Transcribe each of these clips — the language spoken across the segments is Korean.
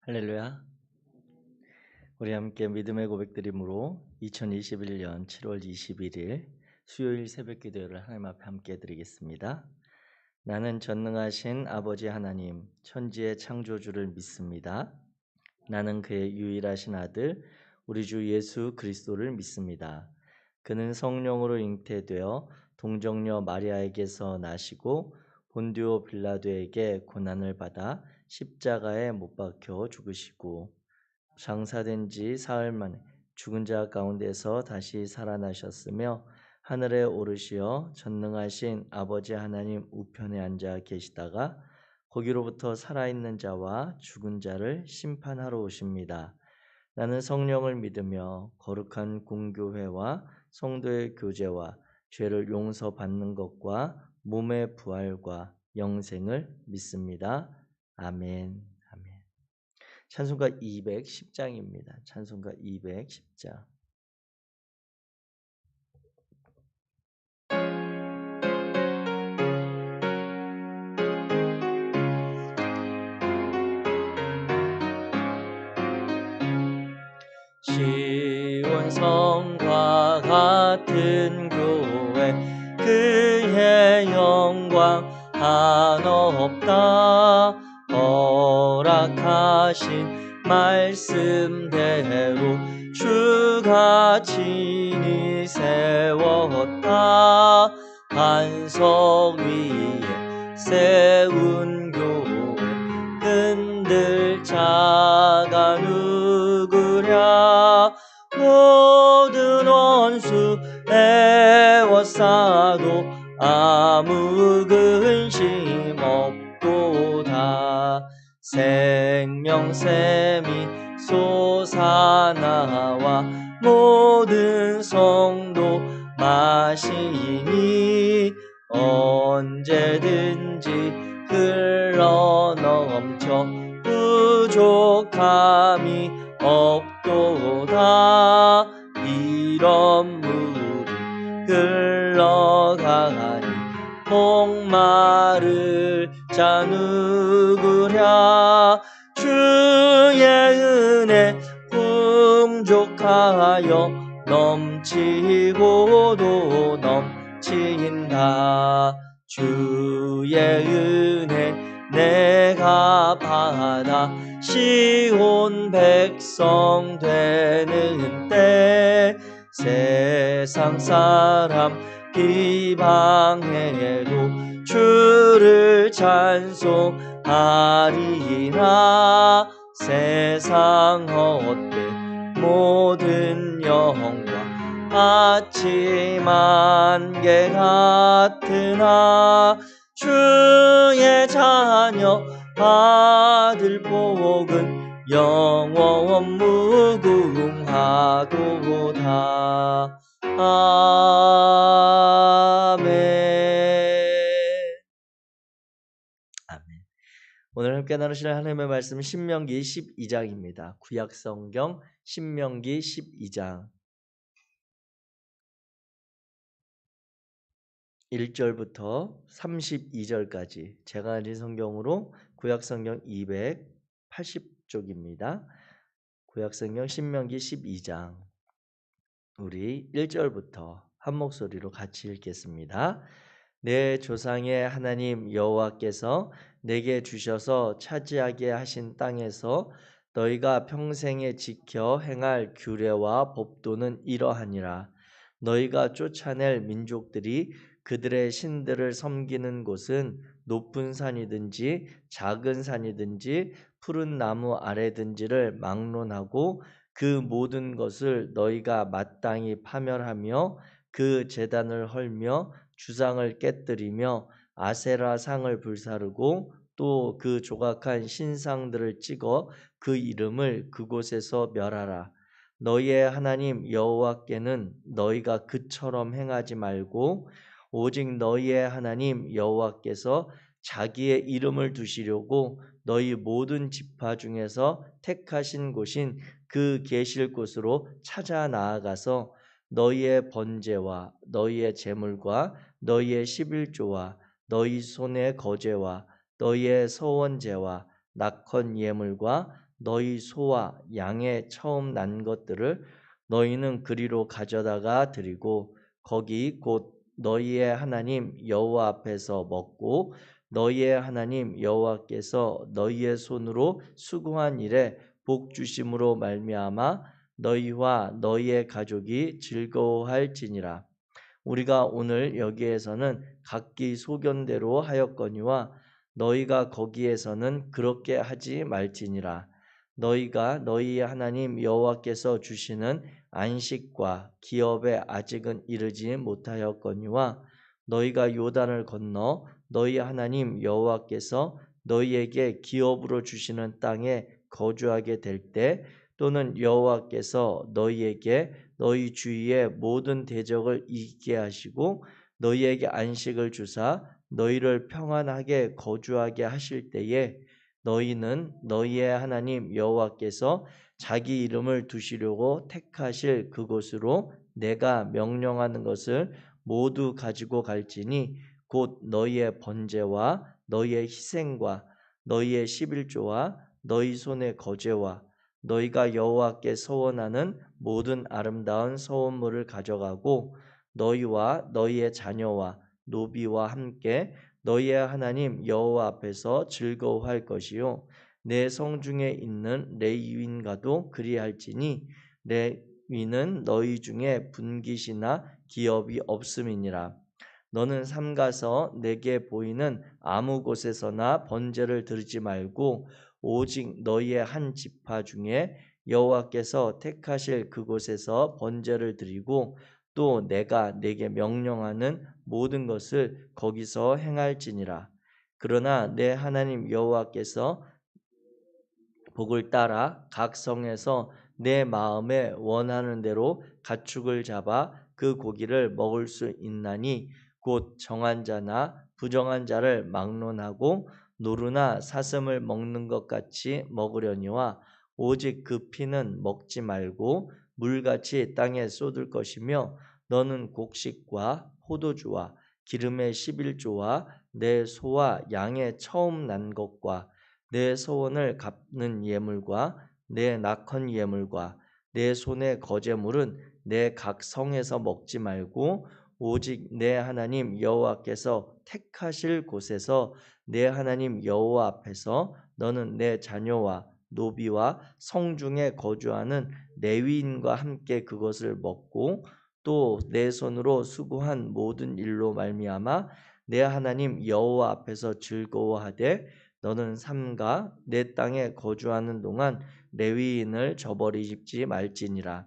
할렐루야. 우리 함께 믿음의 고백드림으로 2021년 7월 21일 수요일 새벽 기도를 하나님 앞에 함께 드리겠습니다. 나는 전능하신 아버지 하나님 천지의 창조주를 믿습니다. 나는 그의 유일하신 아들 우리 주 예수 그리스도를 믿습니다. 그는 성령으로 잉태되어 동정녀 마리아에게서 나시고 본디오 빌라도에게 고난을 받아 십자가에 못 박혀 죽으시고 장사된 지 사흘 만에 죽은 자 가운데서 다시 살아나셨으며 하늘에 오르시어 전능하신 아버지 하나님 우편에 앉아 계시다가 거기로부터 살아있는 자와 죽은 자를 심판하러 오십니다. 나는 성령을 믿으며 거룩한 공교회와 성도의 교제와 죄를 용서받는 것과 몸의 부활과 영생을 믿습니다. 아멘. 아멘. 찬송가 210장입니다. 찬송가 210장. 시온 성과 같은 교회 그의 영광 한없다. 허락하신 말씀대로 주가 친히 세웠다. 반석 위에 세운 교회 흔들 자가 누구랴. 모든 원수 애워싸도 아무 근심 없도다. 생명샘이 솟아나와 모든 성도 마시니 언제든지 흘러넘쳐 부족함이 없도다. 이런 물이 흘러가니 목마를 자 누구랴. 주의 은혜 풍족하여 넘치고도 넘친다. 주의 은혜 내가 받아 시온 백성 되는 때 세상 사람 비방해도 주를 찬송하리라. 세상 헛된 모든 영광 아침 안개 같으나 주의 자녀 받을 복은 영원 무궁하도다. 아멘. 아멘. 오늘 함께 나누실 하나님의 말씀은 신명기 12장입니다. 구약성경 신명기 12장 1절부터 32절까지 제가 가진 성경으로 구약성경 280쪽입니다. 구약성경 신명기 12장 우리 1절부터 한 목소리로 같이 읽겠습니다. 내 조상의 하나님 여호와께서 내게 주셔서 차지하게 하신 땅에서 너희가 평생에 지켜 행할 규례와 법도는 이러하니라. 너희가 쫓아낼 민족들이 그들의 신들을 섬기는 곳은 높은 산이든지 작은 산이든지 푸른 나무 아래든지를 막론하고 그 모든 것을 너희가 마땅히 파멸하며 그 제단을 헐며 주상을 깨뜨리며 아세라 상을 불사르고 또 그 조각한 신상들을 찍어 그 이름을 그곳에서 멸하라. 너희의 하나님 여호와께는 너희가 그처럼 행하지 말고 오직 너희의 하나님 여호와께서 자기의 이름을 두시려고 너희 모든 지파 중에서 택하신 곳인 그 계실 곳으로 찾아 나아가서 너희의 번제와 너희의 제물과 너희의 11조와 너희 손의 거제와 너희의 서원제와 낙헌 예물과 너희 소와 양의 처음 난 것들을 너희는 그리로 가져다가 드리고 거기 곧 너희의 하나님 여호와 앞에서 먹고 너희의 하나님 여호와께서 너희의 손으로 수고한 일에 복 주심으로 말미암아 너희와 너희의 가족이 즐거워할지니라. 우리가 오늘 여기에서는 각기 소견대로 하였거니와 너희가 거기에서는 그렇게 하지 말지니라. 너희가 너희의 하나님 여호와께서 주시는 안식과 기업에 아직은 이르지 못하였거니와 너희가 요단을 건너 너희 하나님 여호와께서 너희에게 기업으로 주시는 땅에 거주하게 될 때 또는 여호와께서 너희에게 너희 주위의 모든 대적을 이기게 하시고 너희에게 안식을 주사 너희를 평안하게 거주하게 하실 때에 너희는 너희의 하나님 여호와께서 자기 이름을 두시려고 택하실 그곳으로 내가 명령하는 것을 모두 가지고 갈지니 곧 너희의 번제와 너희의 희생과 너희의 십일조와 너희 손의 거제와 너희가 여호와께 서원하는 모든 아름다운 서원물을 가져가고 너희와 너희의 자녀와 노비와 함께 너희의 하나님 여호와 앞에서 즐거워할 것이요 내 성중에 있는 레위인과도 그리할지니 레위는 너희 중에 분깃이나 기업이 없음이니라. 너는 삼가서 내게 보이는 아무 곳에서나 번제를 드리지 말고 오직 너희의 한 지파 중에 여호와께서 택하실 그곳에서 번제를 드리고 또 내가 내게 명령하는 모든 것을 거기서 행할지니라. 그러나 내 하나님 여호와께서 복을 따라 각 성에서 내 마음에 원하는 대로 가축을 잡아 그 고기를 먹을 수 있나니 곧 정한 자나 부정한 자를 막론하고 노루나 사슴을 먹는 것 같이 먹으려니와 오직 그 피는 먹지 말고 물같이 땅에 쏟을 것이며 너는 곡식과 포도주와 기름의 11조와 내 소와 양의 처음 난 것과 내 소원을 갚는 예물과 내 낙헌 예물과 내 손의 거제물은 내 각 성에서 먹지 말고 오직 내 하나님 여호와께서 택하실 곳에서 내 하나님 여호와 앞에서 너는 내 자녀와 노비와 성중에 거주하는 레위인과 함께 그것을 먹고 또 내 손으로 수고한 모든 일로 말미암아 내 하나님 여호와 앞에서 즐거워하되 너는 삼가 내 땅에 거주하는 동안 레위인을 저버리지 말지니라.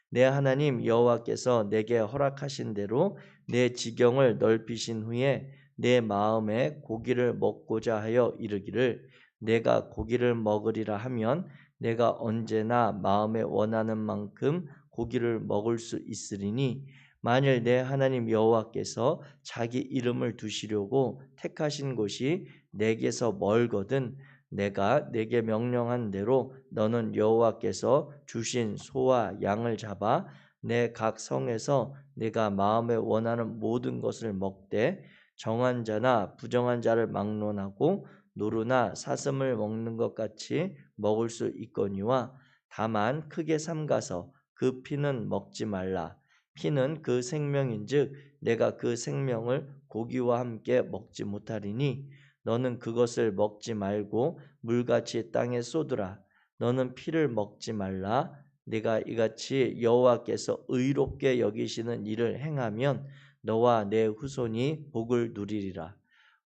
내 하나님 여호와께서 내게 허락하신 대로 내 지경을 넓히신 후에 내 마음에 고기를 먹고자 하여 이르기를 내가 고기를 먹으리라 하면 내가 언제나 마음에 원하는 만큼 고기를 먹을 수 있으리니 만일 내 하나님 여호와께서 자기 이름을 두시려고 택하신 곳이 내게서 멀거든 내가 내게 명령한 대로 너는 여호와께서 주신 소와 양을 잡아 내 각 성에서 내가 마음에 원하는 모든 것을 먹되 정한 자나 부정한 자를 막론하고 노루나 사슴을 먹는 것 같이 먹을 수 있거니와 다만 크게 삼가서 그 피는 먹지 말라. 피는 그 생명인즉 내가 그 생명을 고기와 함께 먹지 못하리니 너는 그것을 먹지 말고 물같이 땅에 쏟으라. 너는 피를 먹지 말라. 네가 이같이 여호와께서 의롭게 여기시는 일을 행하면 너와 내 후손이 복을 누리리라.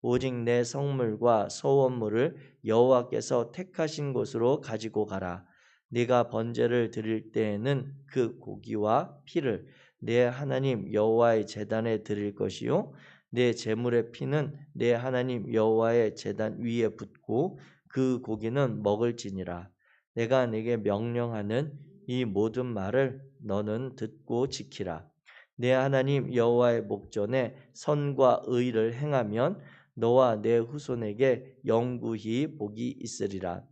오직 내 성물과 소원물을 여호와께서 택하신 곳으로 가지고 가라. 네가 번제를 드릴 때에는 그 고기와 피를 내 하나님 여호와의 제단에 드릴 것이요 내 제물의 피는 내 하나님 여호와의 제단 위에 붓고 그 고기는 먹을지니라. 내가 네게 명령하는 이 모든 말을 너는 듣고 지키라. 내 하나님 여호와의 목전에 선과 의를 행하면 너와 내 후손에게 영구히 복이 있으리라.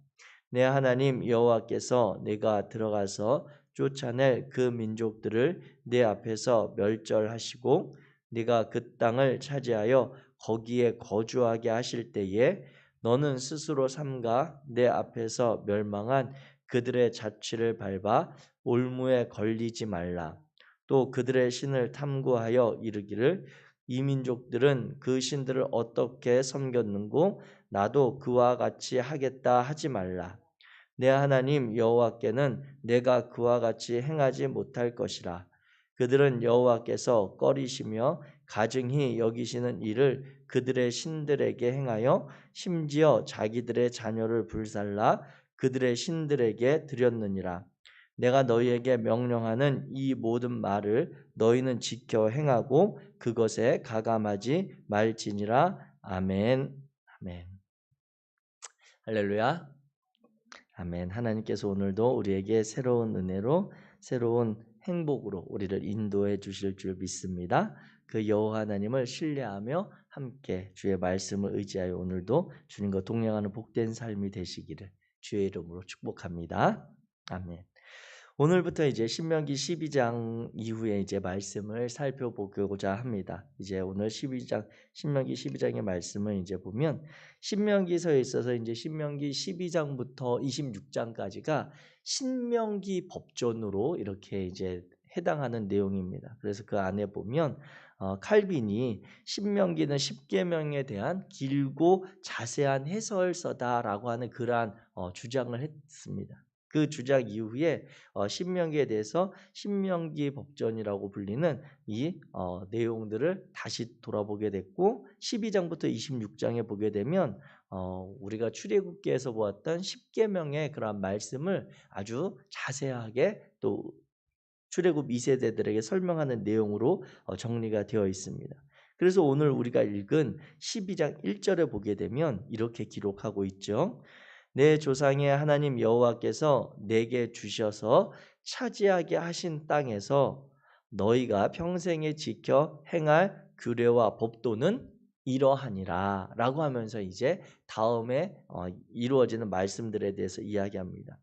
내 하나님 여호와께서 내가 들어가서 쫓아낼 그 민족들을 내 앞에서 멸절하시고 네가 그 땅을 차지하여 거기에 거주하게 하실 때에 너는 스스로 삼가 내 앞에서 멸망한 그들의 자취를 밟아 올무에 걸리지 말라. 또 그들의 신을 탐구하여 이르기를 이 민족들은 그 신들을 어떻게 섬겼는고 나도 그와 같이 하겠다 하지 말라. 내 하나님 여호와께는 내가 그와 같이 행하지 못할 것이라. 그들은 여호와께서 꺼리시며 가증히 여기시는 일을 그들의 신들에게 행하여 심지어 자기들의 자녀를 불살라 그들의 신들에게 드렸느니라. 내가 너희에게 명령하는 이 모든 말을 너희는 지켜 행하고 그것에 가감하지 말지니라. 아멘. 아멘. 할렐루야. 아멘. 하나님께서 오늘도 우리에게 새로운 은혜로 새로운 행복으로 우리를 인도해 주실 줄 믿습니다. 그 여호와 하나님을 신뢰하며 함께 주의 말씀을 의지하여 오늘도 주님과 동행하는 복된 삶이 되시기를 주의 이름으로 축복합니다. 아멘. 오늘부터 이제 신명기 12장 이후에 이제 말씀을 살펴보고자 합니다. 이제 오늘 신명기 12장의 말씀을 이제 보면 신명기서에 있어서 이제 신명기 12장부터 26장까지가 신명기 법전으로 이렇게 이제 해당하는 내용입니다. 그래서 그 안에 보면 칼빈이 신명기는 십계명에 대한 길고 자세한 해설서다라고 하는 그러한 주장을 했습니다. 그 주장 이후에 신명기에 대해서 신명기 법전이라고 불리는 이 내용들을 다시 돌아보게 됐고 12장부터 26장에 보게 되면 우리가 출애굽기에서 보았던 십계명의 그러한 말씀을 아주 자세하게 또 출애굽 2세대들에게 설명하는 내용으로 정리가 되어 있습니다. 그래서 오늘 우리가 읽은 12장 1절에 보게 되면 이렇게 기록하고 있죠. 내 조상의 하나님 여호와께서 내게 주셔서 차지하게 하신 땅에서 너희가 평생에 지켜 행할 규례와 법도는 이러하니라 라고 하면서 이제 다음에 이루어지는 말씀들에 대해서 이야기합니다.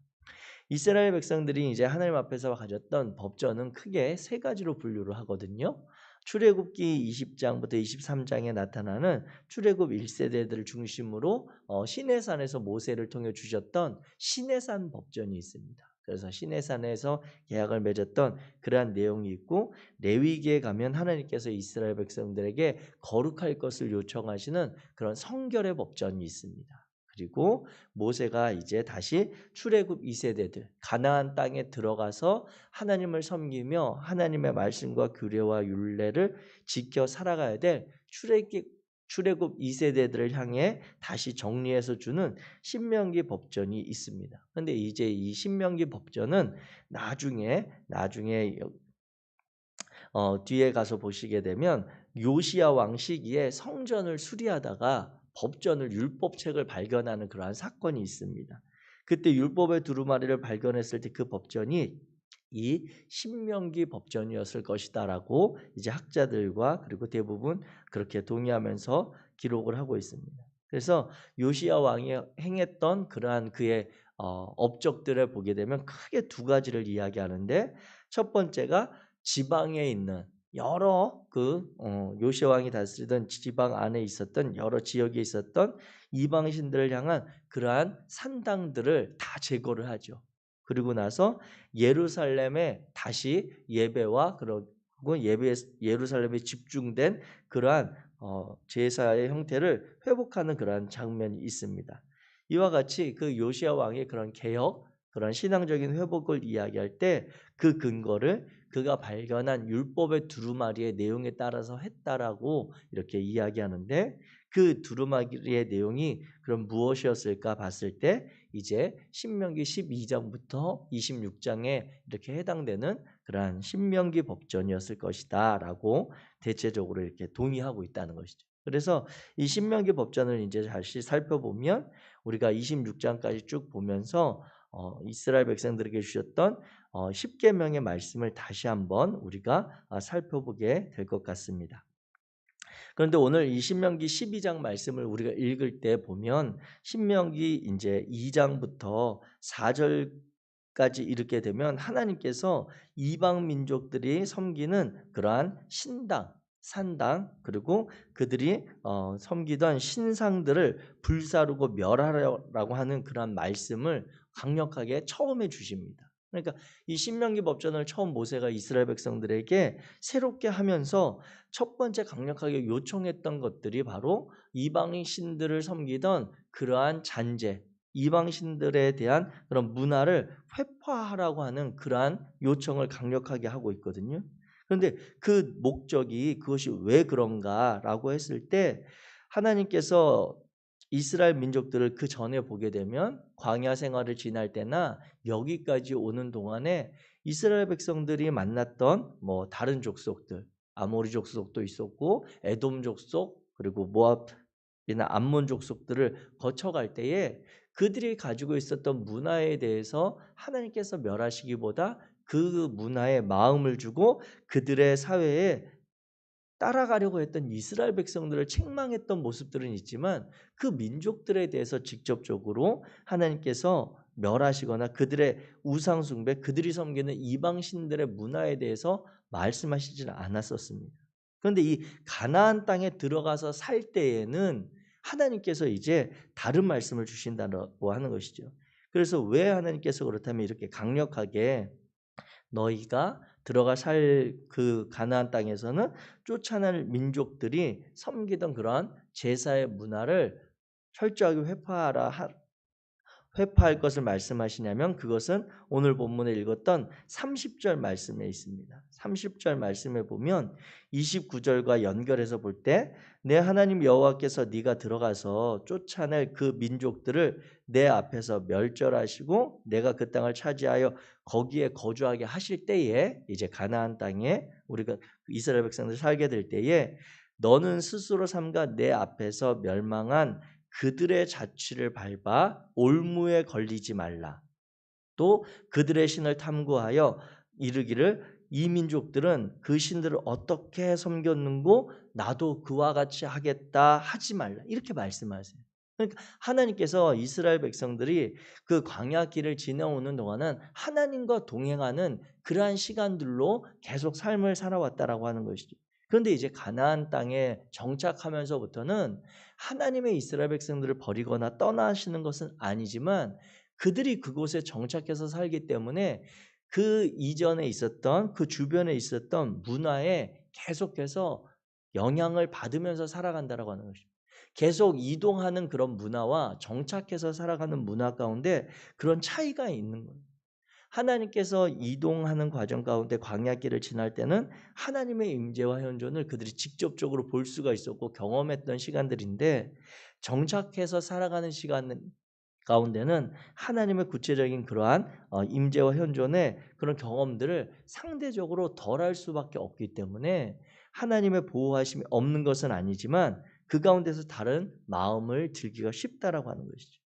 이스라엘 백성들이 이제 하나님 앞에서 가졌던 법전은 크게 세 가지로 분류를 하거든요. 출애굽기 20장부터 23장에 나타나는 출애굽 1세대들을 중심으로 시내산에서 모세를 통해 주셨던 시내산 법전이 있습니다. 그래서 시내산에서 계약을 맺었던 그러한 내용이 있고 레위기에 가면 하나님께서 이스라엘 백성들에게 거룩할 것을 요청하시는 그런 성결의 법전이 있습니다. 그리고 모세가 이제 다시 출애굽 2세대들 가나안 땅에 들어가서 하나님을 섬기며 하나님의 말씀과 규례와 율례를 지켜 살아가야 될 출애굽 2세대들을 향해 다시 정리해서 주는 신명기 법전이 있습니다. 그런데 이제 이 신명기 법전은 나중에 뒤에 가서 보시게 되면 요시야 왕 시기에 성전을 수리하다가 법전을 율법책을 발견하는 그러한 사건이 있습니다. 그때 율법의 두루마리를 발견했을 때 그 법전이 이 신명기 법전이었을 것이다라고 이제 학자들과 그리고 대부분 그렇게 동의하면서 기록을 하고 있습니다. 그래서 요시야 왕이 행했던 그러한 그의 업적들을 보게 되면 크게 두 가지를 이야기하는데 첫 번째가 지방에 있는 여러 요시야 왕이 다스리던 지방 안에 있었던 여러 지역에 있었던 이방 신들을 향한 그러한 산당들을 다 제거를 하죠. 그리고 나서 예루살렘에 다시 예배와 그리고 예루살렘에 집중된 그러한 제사의 형태를 회복하는 그러한 장면이 있습니다. 이와 같이 그 요시야 왕의 그런 개혁, 그런 신앙적인 회복을 이야기할 때 그 근거를 그가 발견한 율법의 두루마리의 내용에 따라서 했다라고 이렇게 이야기하는데 그 두루마리의 내용이 그럼 무엇이었을까 봤을 때 이제 신명기 12장부터 26장에 이렇게 해당되는 그러한 신명기 법전이었을 것이다라고 대체적으로 이렇게 동의하고 있다는 것이죠. 그래서 이 신명기 법전을 이제 다시 살펴보면 우리가 26장까지 쭉 보면서 이스라엘 백성들에게 주셨던 10계명의 말씀을 다시 한번 우리가 살펴보게 될 것 같습니다. 그런데 오늘 이 신명기 12장 말씀을 우리가 읽을 때 보면 신명기 이제 2장부터 4절까지 이르게 되면 하나님께서 이방 민족들이 섬기는 그러한 신당, 산당 그리고 그들이 섬기던 신상들을 불사르고 멸하라고 하는 그러한 말씀을 강력하게 처음에 주십니다. 그러니까 이 신명기 법전을 처음 모세가 이스라엘 백성들에게 새롭게 하면서 첫 번째 강력하게 요청했던 것들이 바로 이방인 신들을 섬기던 그러한 잔재, 이방 신들에 대한 그런 문화를 회파하라고 하는 그러한 요청을 강력하게 하고 있거든요. 그런데 그 목적이 그것이 왜 그런가라고 했을 때 하나님께서 이스라엘 민족들을 그 전에 보게 되면 광야 생활을 지날 때나 여기까지 오는 동안에 이스라엘 백성들이 만났던 뭐 다른 족속들, 아모리 족속도 있었고 에돔 족속 그리고 모압이나 암몬 족속들을 거쳐갈 때에 그들이 가지고 있었던 문화에 대해서 하나님께서 멸하시기보다 그 문화에 마음을 주고 그들의 사회에 따라가려고 했던 이스라엘 백성들을 책망했던 모습들은 있지만 그 민족들에 대해서 직접적으로 하나님께서 멸하시거나 그들의 우상 숭배, 그들이 섬기는 이방 신들의 문화에 대해서 말씀하시지는 않았었습니다. 그런데 이 가나안 땅에 들어가서 살 때에는 하나님께서 이제 다른 말씀을 주신다고 하는 것이죠. 그래서 왜 하나님께서 그렇다면 이렇게 강력하게 너희가 들어가 살 그 가나안 땅에서는 쫓아낼 민족들이 섬기던 그러한 제사의 문화를 철저하게 회파할 것을 말씀하시냐면 그것은 오늘 본문에 읽었던 30절 말씀에 있습니다. 30절 말씀에 보면 29절과 연결해서 볼 때 내 하나님 여호와께서 네가 들어가서 쫓아낼 그 민족들을 내 앞에서 멸절하시고 내가 그 땅을 차지하여 거기에 거주하게 하실 때에 이제 가나안 땅에 우리가 이스라엘 백성들 살게 될 때에 너는 스스로 삼가 내 앞에서 멸망한 그들의 자취를 밟아 올무에 걸리지 말라. 또 그들의 신을 탐구하여 이르기를 이 민족들은 그 신들을 어떻게 섬겼는고 나도 그와 같이 하겠다 하지 말라. 이렇게 말씀하세요. 그러니까 하나님께서 이스라엘 백성들이 그 광야 길을 지나오는 동안은 하나님과 동행하는 그러한 시간들로 계속 삶을 살아왔다라고 하는 것이죠. 그런데 이제 가나안 땅에 정착하면서부터는 하나님의 이스라엘 백성들을 버리거나 떠나시는 것은 아니지만 그들이 그곳에 정착해서 살기 때문에 그 이전에 있었던 그 주변에 있었던 문화에 계속해서 영향을 받으면서 살아간다라고 하는 것입니다. 계속 이동하는 그런 문화와 정착해서 살아가는 문화 가운데 그런 차이가 있는 거예요. 하나님께서 이동하는 과정 가운데 광야길을 지날 때는 하나님의 임재와 현존을 그들이 직접적으로 볼 수가 있었고 경험했던 시간들인데 정착해서 살아가는 시간 가운데는 하나님의 구체적인 그러한 임재와 현존의 그런 경험들을 상대적으로 덜할 수밖에 없기 때문에 하나님의 보호하심이 없는 것은 아니지만 그 가운데서 다른 마음을 들기가 쉽다라고 하는 것이죠.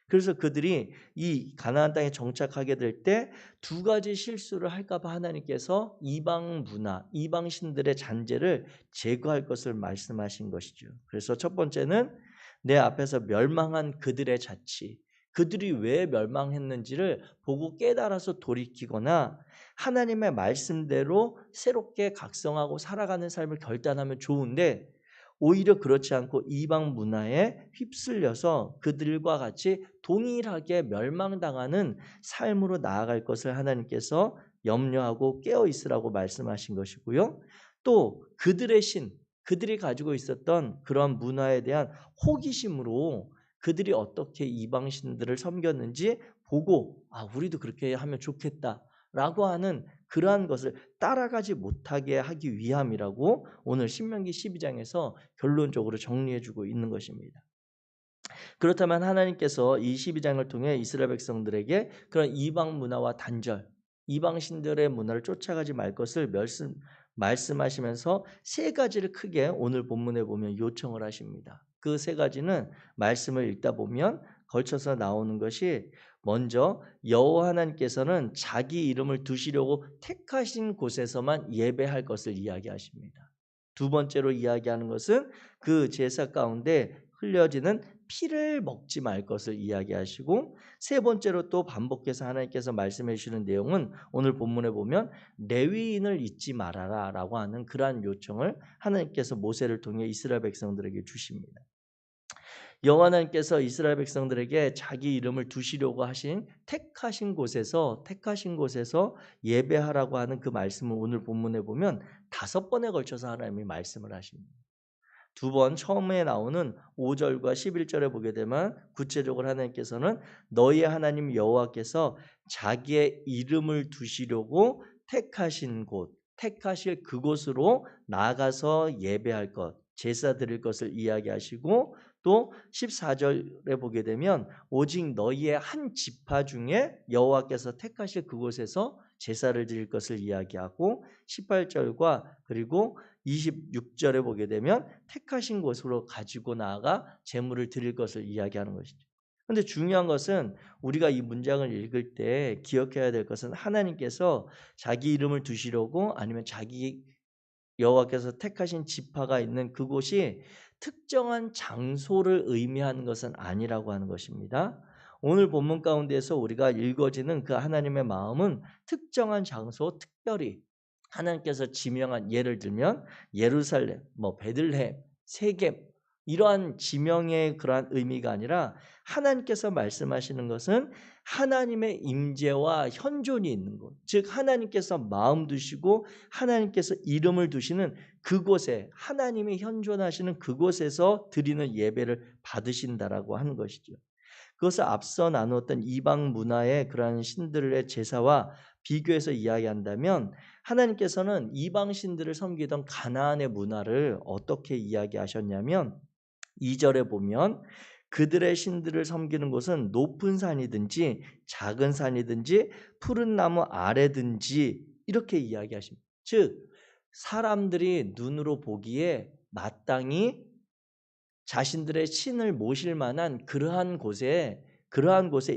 그래서 그들이 이 가나안 땅에 정착하게 될 때 두 가지 실수를 할까 봐 하나님께서 이방 문화, 이방 신들의 잔재를 제거할 것을 말씀하신 것이죠. 그래서 첫 번째는 내 앞에서 멸망한 그들의 자치, 그들이 왜 멸망했는지를 보고 깨달아서 돌이키거나 하나님의 말씀대로 새롭게 각성하고 살아가는 삶을 결단하면 좋은데 오히려 그렇지 않고 이방 문화에 휩쓸려서 그들과 같이 동일하게 멸망당하는 삶으로 나아갈 것을 하나님께서 염려하고 깨어 있으라고 말씀하신 것이고요. 또 그들의 신, 그들이 가지고 있었던 그런 문화에 대한 호기심으로 그들이 어떻게 이방 신들을 섬겼는지 보고 우리도 그렇게 하면 좋겠다라고 하는 그러한 것을 따라가지 못하게 하기 위함이라고 오늘 신명기 12장에서 결론적으로 정리해주고 있는 것입니다. 그렇다면 하나님께서 이 12장을 통해 이스라엘 백성들에게 그런 이방 문화와 단절, 이방 신들의 문화를 쫓아가지 말 것을 말씀하시면서 세 가지를 크게 오늘 본문에 보면 요청을 하십니다. 그 세 가지는 말씀을 읽다 보면 걸쳐서 나오는 것이 먼저 여호와 하나님께서는 자기 이름을 두시려고 택하신 곳에서만 예배할 것을 이야기하십니다. 두 번째로 이야기하는 것은 그 제사 가운데 흘려지는 피를 먹지 말 것을 이야기하시고 세 번째로 또 반복해서 하나님께서 말씀해 주시는 내용은 오늘 본문에 보면 레위인을 잊지 말아라 라고 하는 그러한 요청을 하나님께서 모세를 통해 이스라엘 백성들에게 주십니다. 여호와 하나님께서 이스라엘 백성들에게 자기 이름을 두시려고 하신 택하신 곳에서 예배하라고 하는 그 말씀을 오늘 본문에 보면 5번에 걸쳐서 하나님이 말씀을 하십니다. 2번 처음에 나오는 5절과 11절에 보게 되면 구체적으로 하나님께서는 너희 하나님 여호와께서 자기의 이름을 두시려고 택하실 그곳으로 나가서 예배할 것, 제사 드릴 것을 이야기하시고, 또 14절에 보게 되면 오직 너희의 한 지파 중에 여호와께서 택하실 그곳에서 제사를 드릴 것을 이야기하고, 18절과 그리고 26절에 보게 되면 택하신 곳으로 가지고 나아가 제물을 드릴 것을 이야기하는 것이죠. 그런데 중요한 것은 우리가 이 문장을 읽을 때 기억해야 될 것은 하나님께서 자기 이름을 두시려고, 아니면 자기 여호와께서 택하신 지파가 있는 그곳이 특정한 장소를 의미하는 것은 아니라고 하는 것입니다. 오늘 본문 가운데서 우리가 읽어지는 그 하나님의 마음은 특정한 장소, 특별히 하나님께서 지명한, 예를 들면 예루살렘, 베들레헴, 세겜, 이러한 지명의 그러한 의미가 아니라 하나님께서 말씀하시는 것은 하나님의 임재와 현존이 있는 곳, 즉 하나님께서 마음 두시고 하나님께서 이름을 두시는 그곳에, 하나님이 현존하시는 그곳에서 드리는 예배를 받으신다라고 하는 것이죠. 그것을 앞서 나누었던 이방 문화의 그러한 신들의 제사와 비교해서 이야기한다면, 하나님께서는 이방 신들을 섬기던 가나안의 문화를 어떻게 이야기하셨냐면, 2절에 보면 그들의 신들을 섬기는 곳은 높은 산이든지 작은 산이든지 푸른 나무 아래든지 이렇게 이야기하십니다. 즉 사람들이 눈으로 보기에 마땅히 자신들의 신을 모실 만한 그러한 곳에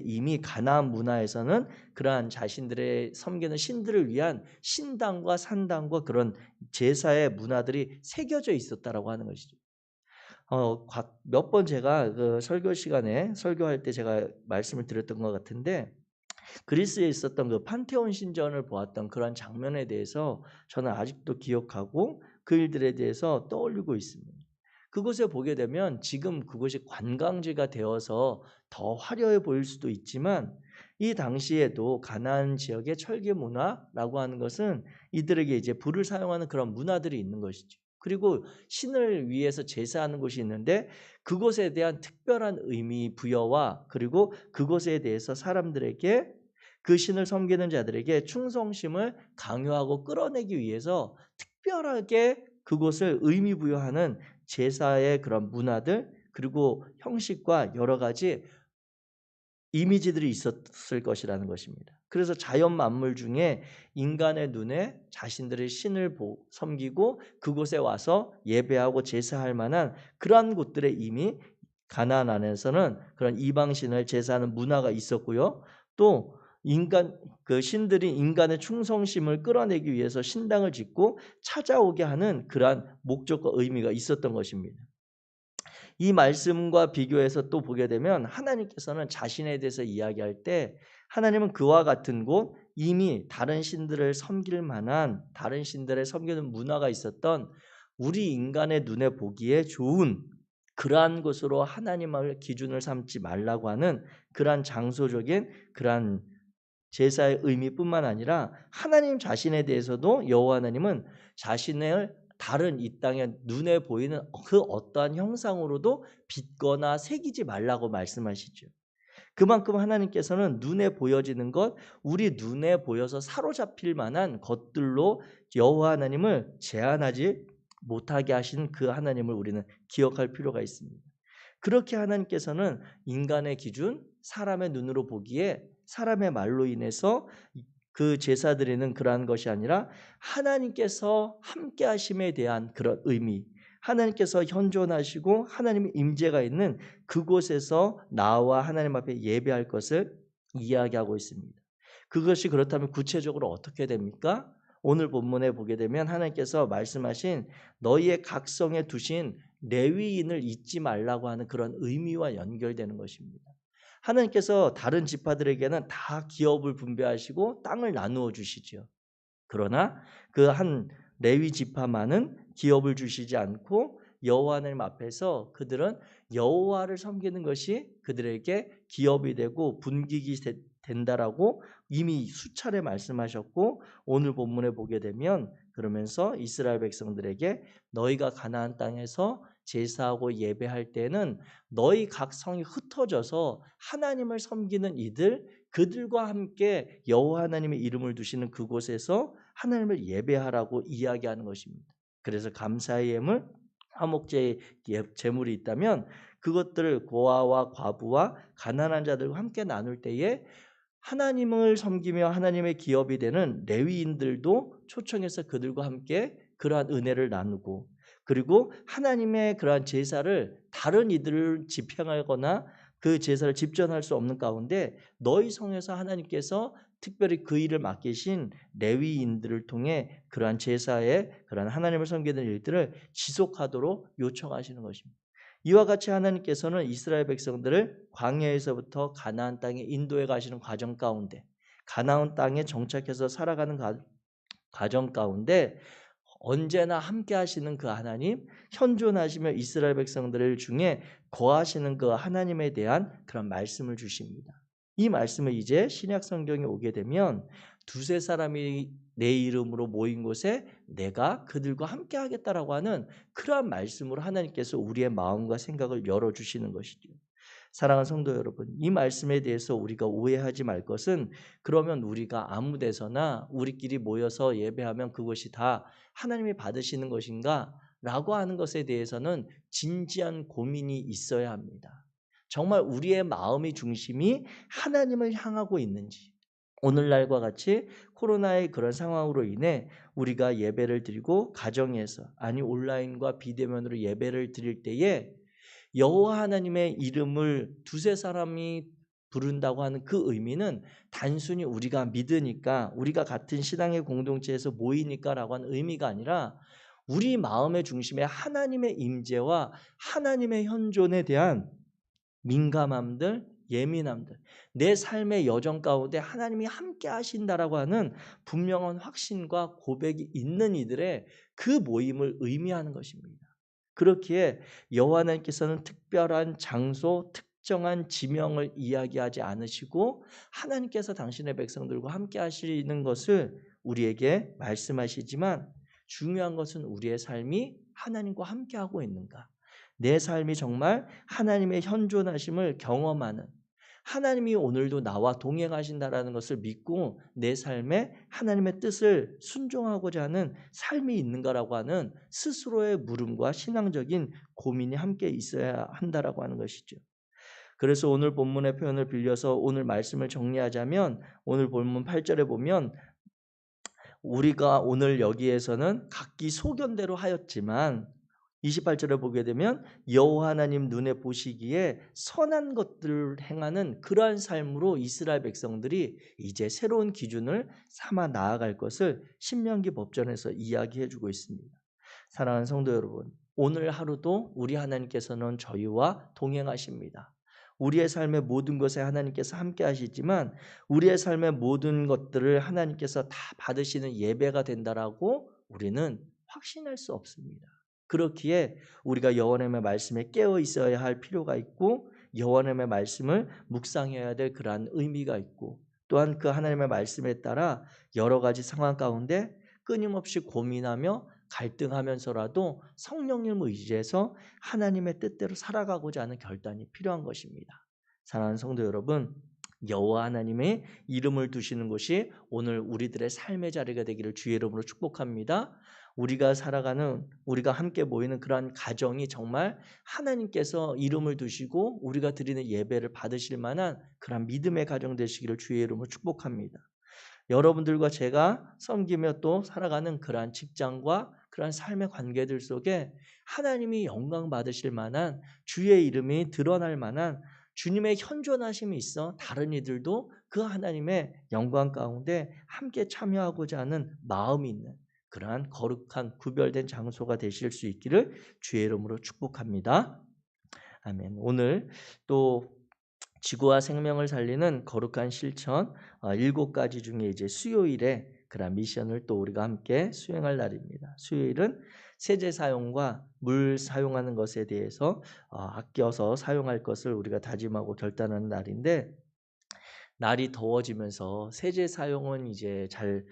이미 가나안 문화에서는 그러한 자신들의 섬기는 신들을 위한 신당과 산당과 그런 제사의 문화들이 새겨져 있었다라고 하는 것이죠. 몇 번 제가 그 설교 시간에 설교할 때 제가 말씀을 드렸던 것 같은데, 그리스에 있었던 그 판테온 신전을 보았던 그런 장면에 대해서 저는 아직도 기억하고 그 일들에 대해서 떠올리고 있습니다. 그곳에 보게 되면 지금 그곳이 관광지가 되어서 더 화려해 보일 수도 있지만, 이 당시에도 가나안 지역의 철기 문화라고 하는 것은 이들에게 이제 불을 사용하는 그런 문화들이 있는 것이죠. 그리고 신을 위해서 제사하는 곳이 있는데 그곳에 대한 특별한 의미 부여와, 그리고 그곳에 대해서 사람들에게, 그 신을 섬기는 자들에게 충성심을 강요하고 끌어내기 위해서 특별하게 그곳을 의미 부여하는 제사의 그런 문화들, 그리고 형식과 여러 가지 이미지들이 있었을 것이라는 것입니다. 그래서 자연 만물 중에 인간의 눈에 자신들의 신을 섬기고 그곳에 와서 예배하고 제사할 만한 그러한 곳들에 이미 가나안 안에서는 그런 이방신을 제사하는 문화가 있었고요. 또 그 신들이 인간의 충성심을 끌어내기 위해서 신당을 짓고 찾아오게 하는 그러한 목적과 의미가 있었던 것입니다. 이 말씀과 비교해서 또 보게 되면 하나님께서는 자신에 대해서 이야기할 때, 하나님은 그와 같은 곳, 이미 다른 신들을 섬길 만한, 다른 신들을 섬기는 문화가 있었던, 우리 인간의 눈에 보기에 좋은 그러한 곳으로 하나님을 기준을 삼지 말라고 하는 그러한 장소적인 그러한 제사의 의미뿐만 아니라, 하나님 자신에 대해서도 여호와 하나님은 자신을 다른 이 땅에 눈에 보이는 그 어떠한 형상으로도 빚거나 새기지 말라고 말씀하시죠. 그만큼 하나님께서는 눈에 보여지는 것, 우리 눈에 보여서 사로잡힐 만한 것들로 여호와 하나님을 제한하지 못하게 하신 그 하나님을 우리는 기억할 필요가 있습니다. 그렇게 하나님께서는 인간의 기준, 사람의 눈으로 보기에 사람의 말로 인해서 그 제사 드리는 그러한 것이 아니라 하나님께서 함께 하심에 대한 그런 의미, 하나님께서 현존하시고 하나님의 임재가 있는 그곳에서 나와 하나님 앞에 예배할 것을 이야기하고 있습니다. 그것이 그렇다면 구체적으로 어떻게 됩니까? 오늘 본문에 보게 되면 하나님께서 말씀하신 너희의 각성에 두신 레위인을 잊지 말라고 하는 그런 의미와 연결되는 것입니다. 하나님께서 다른 지파들에게는 다 기업을 분배하시고 땅을 나누어 주시죠. 그러나 그 한 레위 지파만은 기업을 주시지 않고 여호와 하나님 앞에서 그들은 여호와를 섬기는 것이 그들에게 기업이 되고 분깃이 된다라고 이미 수차례 말씀하셨고, 오늘 본문에 보게 되면 그러면서 이스라엘 백성들에게 너희가 가나안 땅에서 제사하고 예배할 때는 너희 각 성이 흩어져서 하나님을 섬기는 이들, 그들과 함께 여호와 하나님의 이름을 두시는 그곳에서 하나님을 예배하라고 이야기하는 것입니다. 그래서 감사의 예물, 화목제의 제물이 있다면 그것들을 고아와 과부와 가난한 자들과 함께 나눌 때에 하나님을 섬기며 하나님의 기업이 되는 레위인들도 초청해서 그들과 함께 그러한 은혜를 나누고, 그리고 하나님의 그러한 제사를 다른 이들을 집행하거나 그 제사를 집전할 수 없는 가운데 너희 성에서 하나님께서 특별히 그 일을 맡기신 레위인들을 통해 그러한 제사에 그러한 하나님을 섬기는 일들을 지속하도록 요청하시는 것입니다. 이와 같이 하나님께서는 이스라엘 백성들을 광야에서부터 가나안 땅에 인도해 가시는 과정 가운데, 가나안 땅에 정착해서 살아가는 과정 가운데 언제나 함께 하시는 그 하나님, 현존하시며 이스라엘 백성들 중에 거하시는 그 하나님에 대한 그런 말씀을 주십니다. 이 말씀을 이제 신약 성경에 오게 되면 두세 사람이 내 이름으로 모인 곳에 내가 그들과 함께 하겠다라고 하는 그러한 말씀으로 하나님께서 우리의 마음과 생각을 열어주시는 것이죠. 사랑하는 성도 여러분, 이 말씀에 대해서 우리가 오해하지 말 것은, 그러면 우리가 아무 데서나 우리끼리 모여서 예배하면 그것이 다 하나님이 받으시는 것인가? 라고 하는 것에 대해서는 진지한 고민이 있어야 합니다. 정말 우리의 마음의 중심이 하나님을 향하고 있는지, 오늘날과 같이 코로나의 그런 상황으로 인해 우리가 예배를 드리고 가정에서, 아니 온라인과 비대면으로 예배를 드릴 때에 여호와 하나님의 이름을 두세 사람이 부른다고 하는 그 의미는 단순히 우리가 믿으니까, 우리가 같은 신앙의 공동체에서 모이니까라고 하는 의미가 아니라 우리 마음의 중심에 하나님의 임재와 하나님의 현존에 대한 민감함들, 예민함들, 내 삶의 여정 가운데 하나님이 함께 하신다라고 하는 분명한 확신과 고백이 있는 이들의 그 모임을 의미하는 것입니다. 그렇기에 여호와 하나님께서는 특별한 장소, 특정한 지명을 이야기하지 않으시고 하나님께서 당신의 백성들과 함께 하시는 것을 우리에게 말씀하시지만, 중요한 것은 우리의 삶이 하나님과 함께 하고 있는가? 내 삶이 정말 하나님의 현존하심을 경험하는, 하나님이 오늘도 나와 동행하신다라는 것을 믿고 내 삶에 하나님의 뜻을 순종하고자 하는 삶이 있는가라고 하는 스스로의 물음과 신앙적인 고민이 함께 있어야 한다라고 하는 것이죠. 그래서 오늘 본문의 표현을 빌려서 오늘 말씀을 정리하자면, 오늘 본문 8절에 보면 우리가 오늘 여기에서는 각기 소견대로 하였지만 28절에 보게 되면 여호와 하나님 눈에 보시기에 선한 것들을 행하는 그러한 삶으로 이스라엘 백성들이 이제 새로운 기준을 삼아 나아갈 것을 신명기 법전에서 이야기해 주고 있습니다. 사랑하는 성도 여러분, 오늘 하루도 우리 하나님께서는 저희와 동행하십니다. 우리의 삶의 모든 것에 하나님께서 함께 하시지만 우리의 삶의 모든 것들을 하나님께서 다 받으시는 예배가 된다라고 우리는 확신할 수 없습니다. 그렇기에 우리가 여호와 하나님의 말씀에 깨어 있어야 할 필요가 있고, 여호와 하나님의 말씀을 묵상해야 될 그러한 의미가 있고, 또한 그 하나님의 말씀에 따라 여러 가지 상황 가운데 끊임없이 고민하며 갈등하면서라도 성령님을 의지해서 하나님의 뜻대로 살아가고자 하는 결단이 필요한 것입니다. 사랑하는 성도 여러분, 여호와 하나님의 이름을 두시는 곳이 오늘 우리들의 삶의 자리가 되기를 주의 이름으로 축복합니다. 우리가 살아가는, 우리가 함께 모이는 그러한 가정이 정말 하나님께서 이름을 두시고 우리가 드리는 예배를 받으실 만한 그러한 믿음의 가정 되시기를 주의 이름으로 축복합니다. 여러분들과 제가 섬기며 또 살아가는 그러한 직장과 그러한 삶의 관계들 속에 하나님이 영광 받으실 만한, 주의 이름이 드러날 만한 주님의 현존하심이 있어 다른 이들도 그 하나님의 영광 가운데 함께 참여하고자 하는 마음이 있는 그러한 거룩한 구별된 장소가 되실 수 있기를 주의 이름으로 축복합니다. 아멘. 오늘 또 지구와 생명을 살리는 거룩한 실천 7가지 중에 이제 수요일에 그런 미션을 또 우리가 함께 수행할 날입니다. 수요일은 세제 사용과 물 사용하는 것에 대해서 아껴서 사용할 것을 우리가 다짐하고 결단하는 날인데, 날이 더워지면서 세제 사용은 이제 잘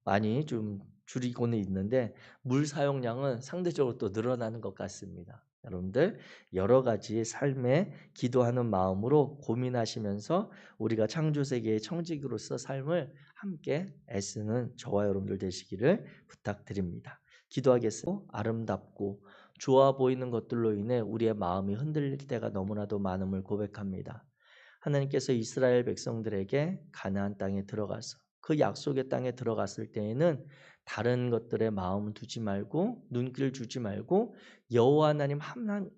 많이 좀 줄이고는 있는데 물 사용량은 상대적으로 또 늘어나는 것 같습니다. 여러분들 여러 가지 삶에 기도하는 마음으로 고민하시면서 우리가 창조세계의 청지기로서 삶을 함께 애쓰는 저와 여러분들 되시기를 부탁드립니다. 기도하겠습니다. 아름답고 좋아 보이는 것들로 인해 우리의 마음이 흔들릴 때가 너무나도 많음을 고백합니다. 하나님께서 이스라엘 백성들에게 가나안 땅에 들어가서 그 약속의 땅에 들어갔을 때에는 다른 것들에 마음 두지 말고 눈길 주지 말고 여호와 하나님 한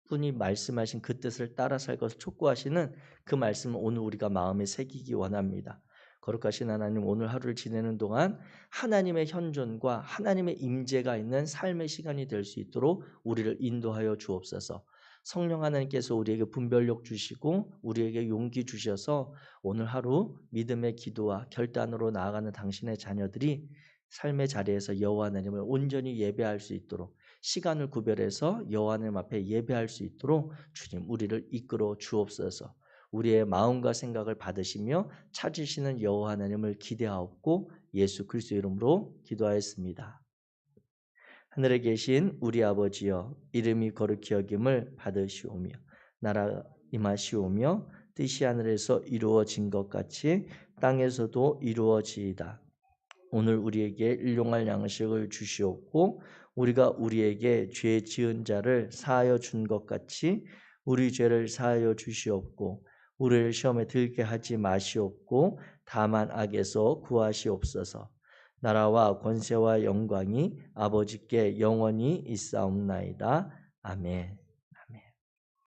분이 말씀하신 그 뜻을 따라 살 것을 촉구하시는 그 말씀을 오늘 우리가 마음에 새기기 원합니다. 거룩하신 하나님, 오늘 하루를 지내는 동안 하나님의 현존과 하나님의 임재가 있는 삶의 시간이 될 수 있도록 우리를 인도하여 주옵소서. 성령 하나님께서 우리에게 분별력 주시고 우리에게 용기 주셔서 오늘 하루 믿음의 기도와 결단으로 나아가는 당신의 자녀들이 삶의 자리에서 여호와 하나님을 온전히 예배할 수 있도록, 시간을 구별해서 여호와 하나님 앞에 예배할 수 있도록 주님 우리를 이끌어 주옵소서. 우리의 마음과 생각을 받으시며 찾으시는 여호와 하나님을 기대하옵고 예수 그리스도 이름으로 기도하였습니다. 하늘에 계신 우리 아버지여, 이름이 거룩히 여김을 받으시오며 나라 임하시오며 뜻이 하늘에서 이루어진 것 같이 땅에서도 이루어지이다. 오늘 우리에게 일용할 양식을 주시옵고 우리가 우리에게 죄 지은 자를 사하여 준 것 같이 우리 죄를 사하여 주시옵고 우리를 시험에 들게 하지 마시옵고 다만 악에서 구하시옵소서. 나라와 권세와 영광이 아버지께 영원히 있사옵나이다. 아멘.